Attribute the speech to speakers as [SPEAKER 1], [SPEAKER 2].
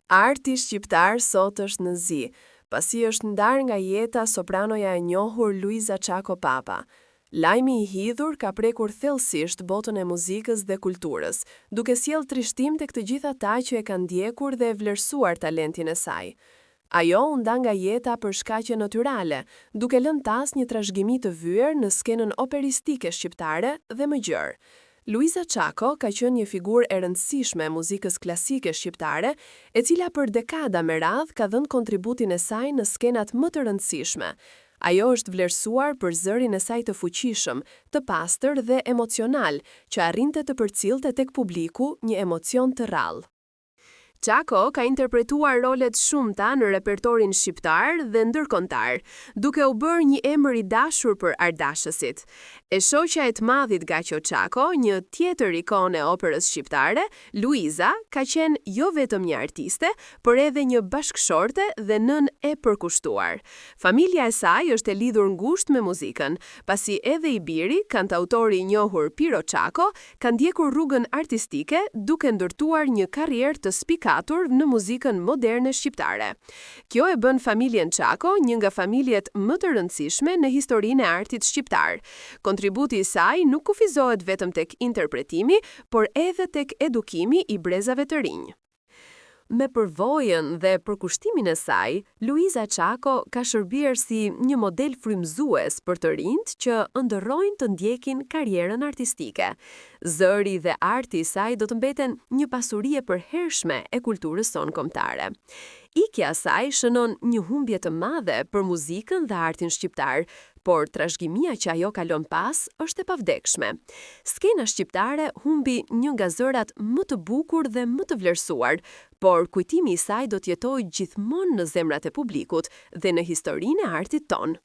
[SPEAKER 1] Arti shqiptar sot është në zi, pasi është ndarë nga jeta sopranoja e njohur Luiza Çako Papa. Lajmi i hidhur ka prekur thellësisht botën e muzikës dhe kulturës, duke sjellë trishtim tek të gjithë ata që e kanë ndjekur dhe e vlerësuar talentin e saj. Ajo u nda nga jeta për shkaqe natyrale, duke lënë tas një trashëgimi të vyer në skenën operistike shqiptare dhe më gjërë. Luiza Çako ka qenë një figurë e rëndësishme e muzikës klasike shqiptare, e cila për dekada me radhë ka dhënë kontributin e saj në skenat më të rëndësishme. Ajo është vlerësuar për zërin e saj të fuqishëm, të pastër dhe emocional, që arrinte të përcillte tek publiku një emocion të rrallë. Çako ka interpretuar rolet shumëta në repertorin shqiptar dhe ndërkombëtar, duke u bërë një emër i dashur për ardashësit. E shoqja e të madhit Gaço Çako, një tjetër ikonë e operës shqiptare, Luiza, ka qenë jo vetëm një artiste, por edhe një bashkëshorte dhe nën e përkushtuar. Familja e saj është e lidhur ngushtë me muzikën, pasi edhe i biri, kantautori i njohur Piro Çako, ka ndjekur rrugën artistike duke ndërtuar një karrierë të spikatur në muzikën moderne shqiptare. Kjo e bën familjen Çako një nga familjet më të rëndësishme në historinë e artit shqiptar. Kontributi i saj nuk kufizohet vetëm tek interpretimi, por edhe tek edukimi i brezave të rinj. Me përvojën dhe përkushtimin e saj, Luiza Çako ka shërbyer si një model frymëzues për të rinjt që ëndërrojnë të ndjekin karrierën artistike. Zëri dhe arti i saj do të mbeten një pasuri e përhershme e kulturës sonë kombëtare. Ikja e saj shënon një humbje të madhe për muzikën dhe artin shqiptar, por trashëgimia që ajo kalon pas është e pavdekshme. Skena shqiptare humbi një nga zërat më të bukur dhe më të vlerësuar, por kujtimi i saj do të jetojë gjithmonë në zemrat e publikut dhe në historinë e artit tonë.